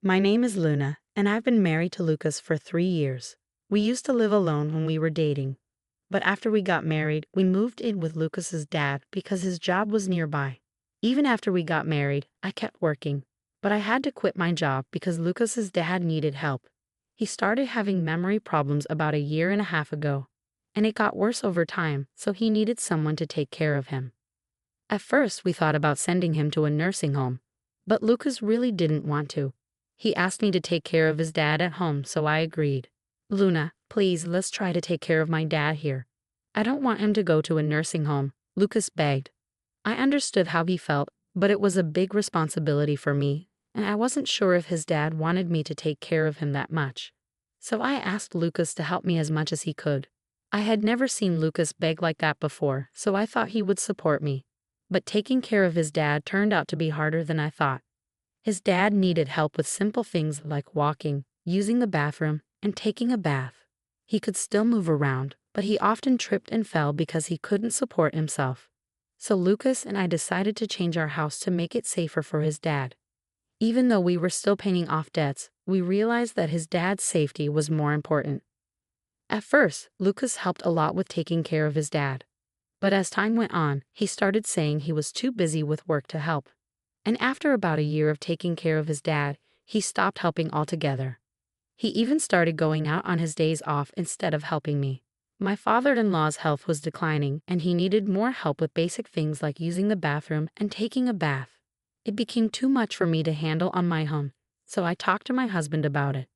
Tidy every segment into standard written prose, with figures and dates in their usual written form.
My name is Luna, and I've been married to Lucas for 3 years. We used to live alone when we were dating. But after we got married, we moved in with Lucas's dad because his job was nearby. Even after we got married, I kept working. But I had to quit my job because Lucas's dad needed help. He started having memory problems about a year and a half ago. And it got worse over time, so he needed someone to take care of him. At first, we thought about sending him to a nursing home. But Lucas really didn't want to. He asked me to take care of his dad at home, so I agreed. Luna, please, let's try to take care of my dad here. I don't want him to go to a nursing home, Lucas begged. I understood how he felt, but it was a big responsibility for me, and I wasn't sure if his dad wanted me to take care of him that much. So I asked Lucas to help me as much as he could. I had never seen Lucas beg like that before, so I thought he would support me. But taking care of his dad turned out to be harder than I thought. His dad needed help with simple things like walking, using the bathroom, and taking a bath. He could still move around, but he often tripped and fell because he couldn't support himself. So Lucas and I decided to change our house to make it safer for his dad. Even though we were still paying off debts, we realized that his dad's safety was more important. At first, Lucas helped a lot with taking care of his dad. But as time went on, he started saying he was too busy with work to help. And after about a year of taking care of his dad, he stopped helping altogether. He even started going out on his days off instead of helping me. My father-in-law's health was declining, and he needed more help with basic things like using the bathroom and taking a bath. It became too much for me to handle on my own, so I talked to my husband about it.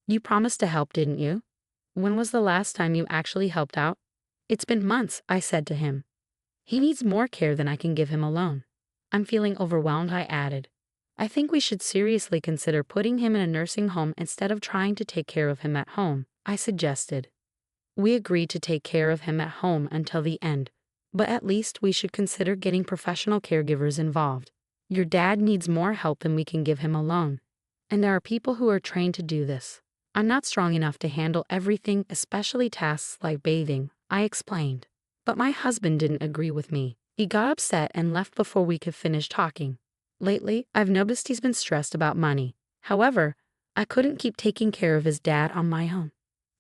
You promised to help, didn't you? When was the last time you actually helped out? It's been months, I said to him. He needs more care than I can give him alone. I'm feeling overwhelmed, I added. I think we should seriously consider putting him in a nursing home instead of trying to take care of him at home, I suggested. We agreed to take care of him at home until the end, but at least we should consider getting professional caregivers involved. Your dad needs more help than we can give him alone, and there are people who are trained to do this. I'm not strong enough to handle everything, especially tasks like bathing, I explained. But my husband didn't agree with me. He got upset and left before we could finish talking. Lately, I've noticed he's been stressed about money. However, I couldn't keep taking care of his dad on my own.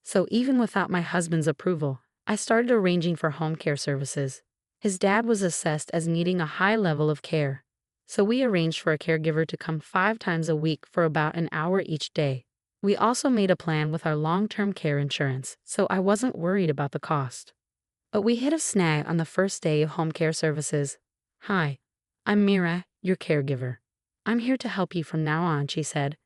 So even without my husband's approval, I started arranging for home care services. His dad was assessed as needing a high level of care. So we arranged for a caregiver to come 5 times a week for about an hour each day. We also made a plan with our long-term care insurance, so I wasn't worried about the cost. But we hit a snag on the first day of home care services. Hi, I'm Mira, your caregiver. I'm here to help you from now on, she said.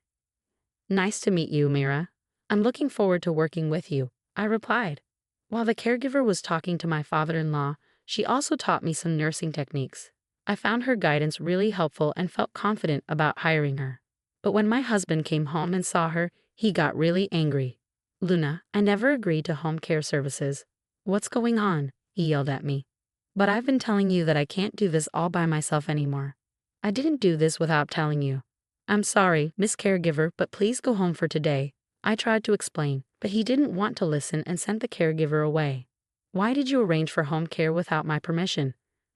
Nice to meet you, Mira. I'm looking forward to working with you, I replied. While the caregiver was talking to my father-in-law, she also taught me some nursing techniques. I found her guidance really helpful and felt confident about hiring her. But when my husband came home and saw her, he got really angry. Luna, I never agreed to home care services. What's going on? He yelled at me. But I've been telling you that I can't do this all by myself anymore. I didn't do this without telling you. I'm sorry, Miss Caregiver, but please go home for today. I tried to explain, but he didn't want to listen and sent the caregiver away. Why did you arrange for home care without my permission?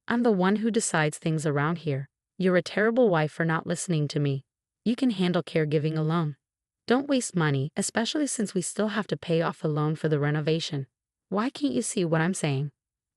I'm the one who decides things around here. You're a terrible wife for not listening to me. You can handle caregiving alone. Don't waste money, especially since we still have to pay off the loan for the renovation. Why can't you see what I'm saying?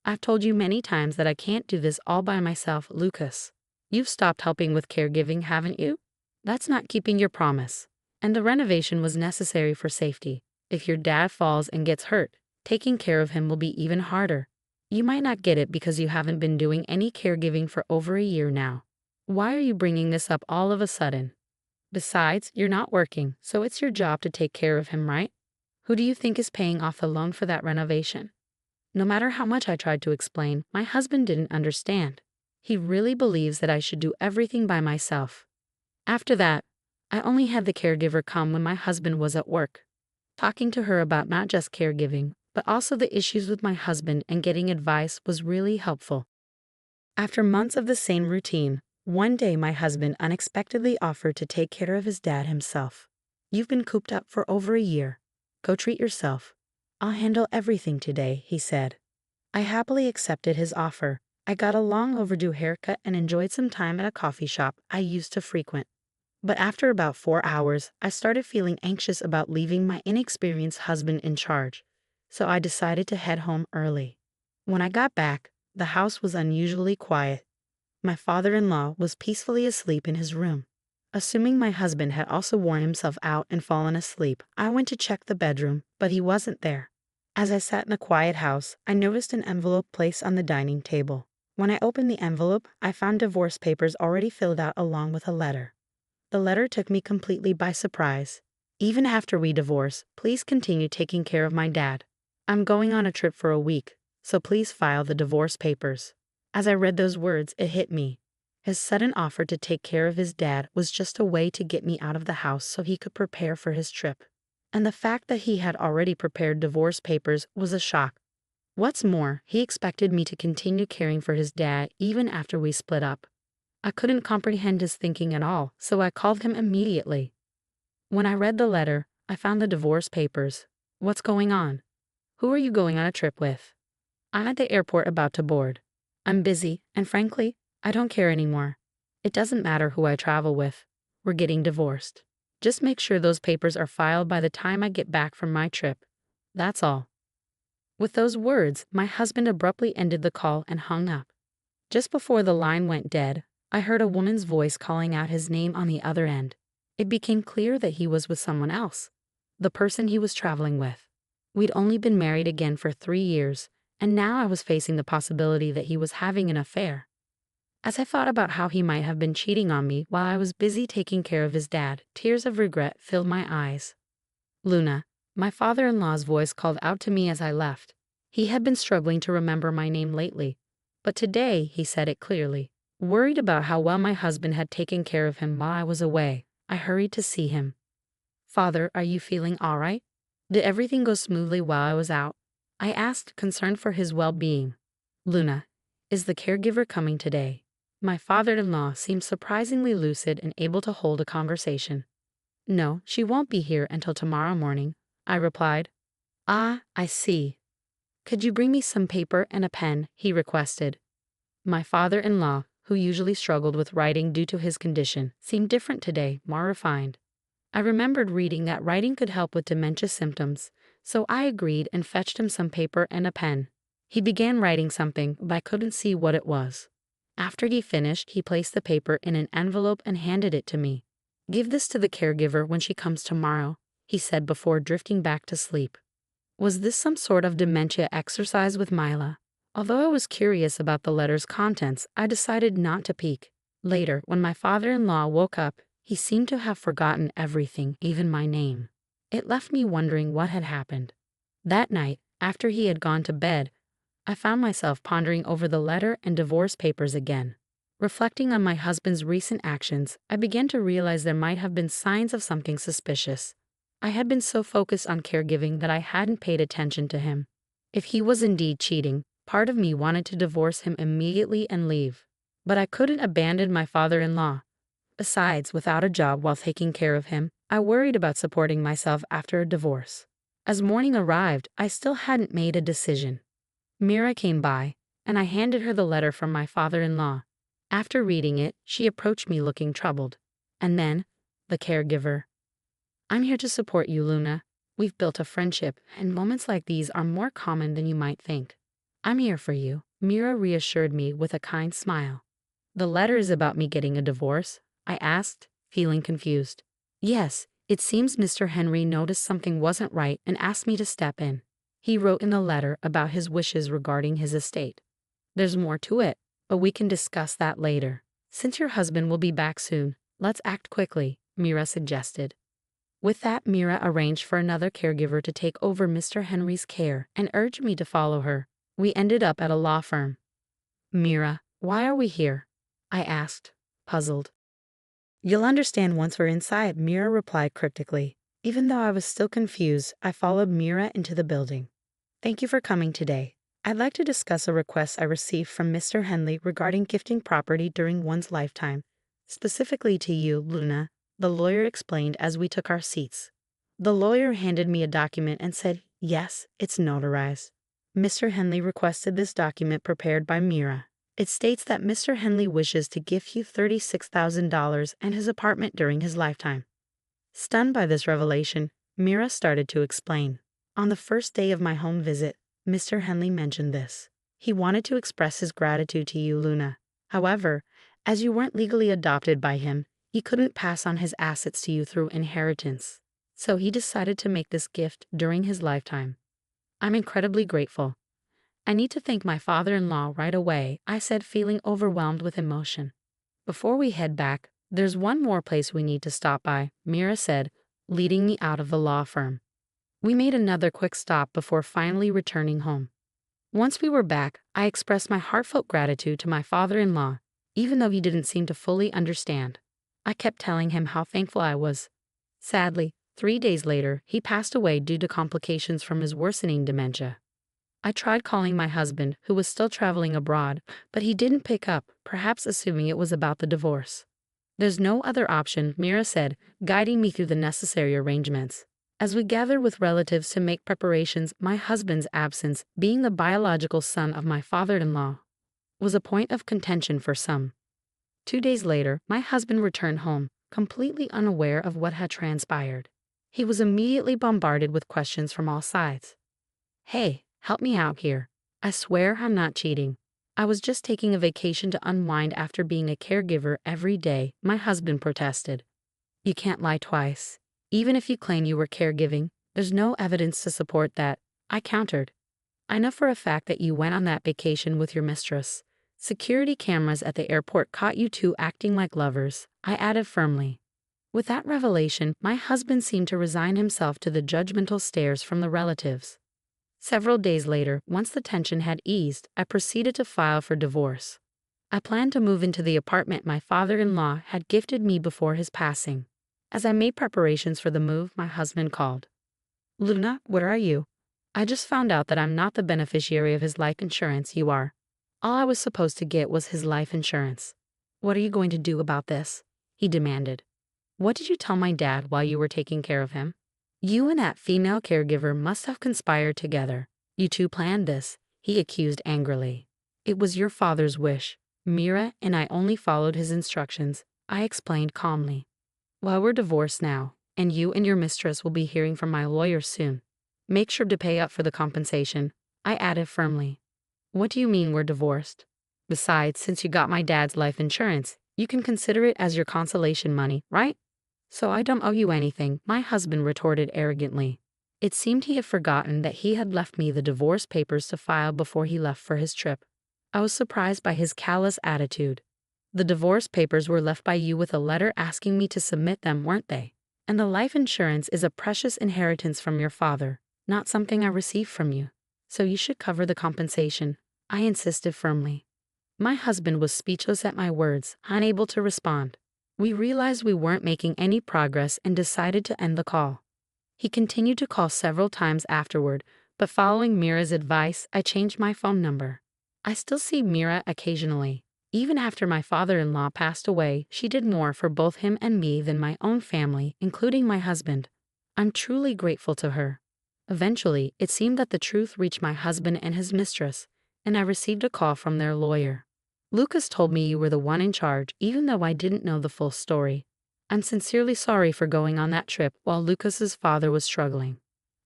I've told you many times that I can't do this all by myself, Lucas. You've stopped helping with caregiving, haven't you? That's not keeping your promise. And the renovation was necessary for safety. If your dad falls and gets hurt, taking care of him will be even harder. You might not get it because you haven't been doing any caregiving for over a year now. Why are you bringing this up all of a sudden? Besides, you're not working, so it's your job to take care of him, right? Who do you think is paying off the loan for that renovation? No matter how much I tried to explain, my husband didn't understand. He really believes that I should do everything by myself. After that, I only had the caregiver come when my husband was at work. Talking to her about not just caregiving, but also the issues with my husband and getting advice was really helpful. After months of the same routine, one day my husband unexpectedly offered to take care of his dad himself. You've been cooped up for over a year. Go treat yourself. I'll handle everything today, he said. I happily accepted his offer. I got a long overdue haircut and enjoyed some time at a coffee shop I used to frequent. But after about 4 hours, I started feeling anxious about leaving my inexperienced husband in charge, so I decided to head home early. When I got back, the house was unusually quiet. My father-in-law was peacefully asleep in his room. Assuming my husband had also worn himself out and fallen asleep, I went to check the bedroom, but he wasn't there. As I sat in a quiet house, I noticed an envelope placed on the dining table. When I opened the envelope, I found divorce papers already filled out along with a letter. The letter took me completely by surprise. Even after we divorce, please continue taking care of my dad. I'm going on a trip for a week, so please file the divorce papers. As I read those words, it hit me. His sudden offer to take care of his dad was just a way to get me out of the house so he could prepare for his trip. And the fact that he had already prepared divorce papers was a shock. What's more, he expected me to continue caring for his dad even after we split up. I couldn't comprehend his thinking at all, so I called him immediately. When I read the letter, I found the divorce papers. What's going on? Who are you going on a trip with? I'm at the airport about to board. I'm busy, and frankly, I don't care anymore. It doesn't matter who I travel with. We're getting divorced. Just make sure those papers are filed by the time I get back from my trip. That's all. With those words, my husband abruptly ended the call and hung up. Just before the line went dead, I heard a woman's voice calling out his name on the other end. It became clear that he was with someone else, the person he was traveling with. We'd only been married again for 3 years, and now I was facing the possibility that he was having an affair. As I thought about how he might have been cheating on me while I was busy taking care of his dad, tears of regret filled my eyes. Luna, my father-in-law's voice called out to me as I left. He had been struggling to remember my name lately, but today he said it clearly. Worried about how well my husband had taken care of him while I was away, I hurried to see him. Father, are you feeling all right? Did everything go smoothly while I was out? I asked, concerned for his well-being. Luna, is the caregiver coming today? My father-in-law seemed surprisingly lucid and able to hold a conversation. No, she won't be here until tomorrow morning, I replied. Ah, I see. Could you bring me some paper and a pen? He requested. My father-in-law, who usually struggled with writing due to his condition, seemed different today, more refined. I remembered reading that writing could help with dementia symptoms, so I agreed and fetched him some paper and a pen. He began writing something, but I couldn't see what it was. After he finished, he placed the paper in an envelope and handed it to me. Give this to the caregiver when she comes tomorrow, he said before drifting back to sleep. Was this some sort of dementia exercise with Mila? Although I was curious about the letter's contents, I decided not to peek. Later, when my father-in-law woke up, he seemed to have forgotten everything, even my name. It left me wondering what had happened. That night, after he had gone to bed, I found myself pondering over the letter and divorce papers again. Reflecting on my husband's recent actions, I began to realize there might have been signs of something suspicious. I had been so focused on caregiving that I hadn't paid attention to him. If he was indeed cheating, part of me wanted to divorce him immediately and leave. But I couldn't abandon my father-in-law. Besides, without a job while taking care of him, I worried about supporting myself after a divorce. As morning arrived, I still hadn't made a decision. Mira came by, and I handed her the letter from my father-in-law. After reading it, she approached me looking troubled. And then, the caregiver. I'm here to support you, Luna. We've built a friendship, and moments like these are more common than you might think. I'm here for you, Mira reassured me with a kind smile. The letter is about me getting a divorce? I asked, feeling confused. Yes, it seems Mr. Henry noticed something wasn't right and asked me to step in. He wrote in the letter about his wishes regarding his estate. There's more to it, but we can discuss that later. Since your husband will be back soon, let's act quickly, Mira suggested. With that, Mira arranged for another caregiver to take over Mr. Henry's care and urged me to follow her. We ended up at a law firm. Mira, why are we here? I asked, puzzled. You'll understand once we're inside, Mira replied cryptically. Even though I was still confused, I followed Mira into the building. Thank you for coming today. I'd like to discuss a request I received from Mr. Henley regarding gifting property during one's lifetime. Specifically to you, Luna, the lawyer explained as we took our seats. The lawyer handed me a document and said, yes, it's notarized. Mr. Henley requested this document prepared by Mira. It states that Mr. Henley wishes to gift you $36,000 and his apartment during his lifetime. Stunned by this revelation, Mira started to explain. On the first day of my home visit, Mr. Henley mentioned this. He wanted to express his gratitude to you, Luna. However, as you weren't legally adopted by him, he couldn't pass on his assets to you through inheritance. So he decided to make this gift during his lifetime. I'm incredibly grateful. I need to thank my father-in-law right away, I said, feeling overwhelmed with emotion. Before we head back, there's one more place we need to stop by, Mira said, leading me out of the law firm. We made another quick stop before finally returning home. Once we were back, I expressed my heartfelt gratitude to my father-in-law, even though he didn't seem to fully understand. I kept telling him how thankful I was. Sadly, 3 days later, he passed away due to complications from his worsening dementia. I tried calling my husband, who was still traveling abroad, but he didn't pick up, perhaps assuming it was about the divorce. There's no other option, Mira said, guiding me through the necessary arrangements. As we gathered with relatives to make preparations, my husband's absence, being the biological son of my father-in-law, was a point of contention for some. 2 days later, my husband returned home, completely unaware of what had transpired. He was immediately bombarded with questions from all sides. Hey, help me out here. I swear I'm not cheating. I was just taking a vacation to unwind after being a caregiver every day, my husband protested. You can't lie twice. Even if you claim you were caregiving, there's no evidence to support that, I countered. I know for a fact that you went on that vacation with your mistress. Security cameras at the airport caught you two acting like lovers, I added firmly. With that revelation, my husband seemed to resign himself to the judgmental stares from the relatives. Several days later, once the tension had eased, I proceeded to file for divorce. I planned to move into the apartment my father-in-law had gifted me before his passing. As I made preparations for the move, my husband called. Luna, where are you? I just found out that I'm not the beneficiary of his life insurance, you are. All I was supposed to get was his life insurance. What are you going to do about this? He demanded. What did you tell my dad while you were taking care of him? You and that female caregiver must have conspired together. You two planned this, he accused angrily. It was your father's wish. Mira and I only followed his instructions, I explained calmly. Well, we're divorced now, and you and your mistress will be hearing from my lawyer soon. Make sure to pay up for the compensation, I added firmly. What do you mean we're divorced? Besides, since you got my dad's life insurance, you can consider it as your consolation money, right? So I don't owe you anything, my husband retorted arrogantly. It seemed he had forgotten that he had left me the divorce papers to file before he left for his trip. I was surprised by his callous attitude. The divorce papers were left by you with a letter asking me to submit them, weren't they? And the life insurance is a precious inheritance from your father, not something I received from you. So you should cover the compensation, I insisted firmly. My husband was speechless at my words, unable to respond. We realized we weren't making any progress and decided to end the call. He continued to call several times afterward, but following Mira's advice, I changed my phone number. I still see Mira occasionally. Even after my father-in-law passed away, she did more for both him and me than my own family, including my husband. I'm truly grateful to her. Eventually, it seemed that the truth reached my husband and his mistress, and I received a call from their lawyer. Lucas told me you were the one in charge, even though I didn't know the full story. I'm sincerely sorry for going on that trip while Lucas's father was struggling.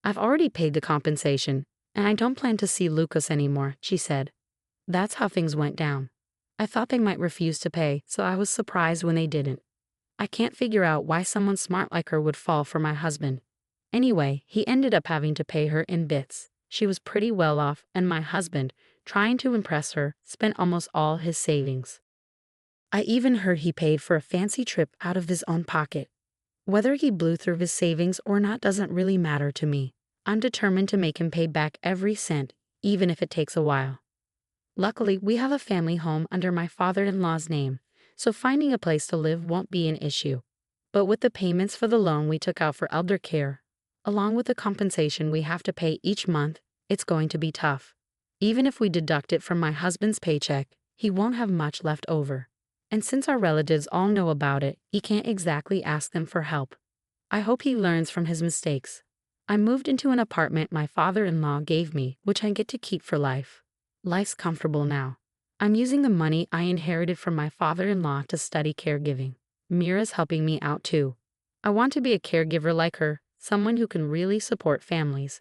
I've already paid the compensation, and I don't plan to see Lucas anymore, she said. That's how things went down. I thought they might refuse to pay, so I was surprised when they didn't. I can't figure out why someone smart like her would fall for my husband. Anyway, he ended up having to pay her in bits. She was pretty well off, and my husband, trying to impress her, spent almost all his savings. I even heard he paid for a fancy trip out of his own pocket. Whether he blew through his savings or not doesn't really matter to me. I'm determined to make him pay back every cent, even if it takes a while. Luckily, we have a family home under my father-in-law's name, so finding a place to live won't be an issue. But with the payments for the loan we took out for elder care, along with the compensation we have to pay each month, it's going to be tough. Even if we deduct it from my husband's paycheck, he won't have much left over. And since our relatives all know about it, he can't exactly ask them for help. I hope he learns from his mistakes. I moved into an apartment my father-in-law gave me, which I get to keep for life. Life's comfortable now. I'm using the money I inherited from my father-in-law to study caregiving. Mira's helping me out too. I want to be a caregiver like her, someone who can really support families.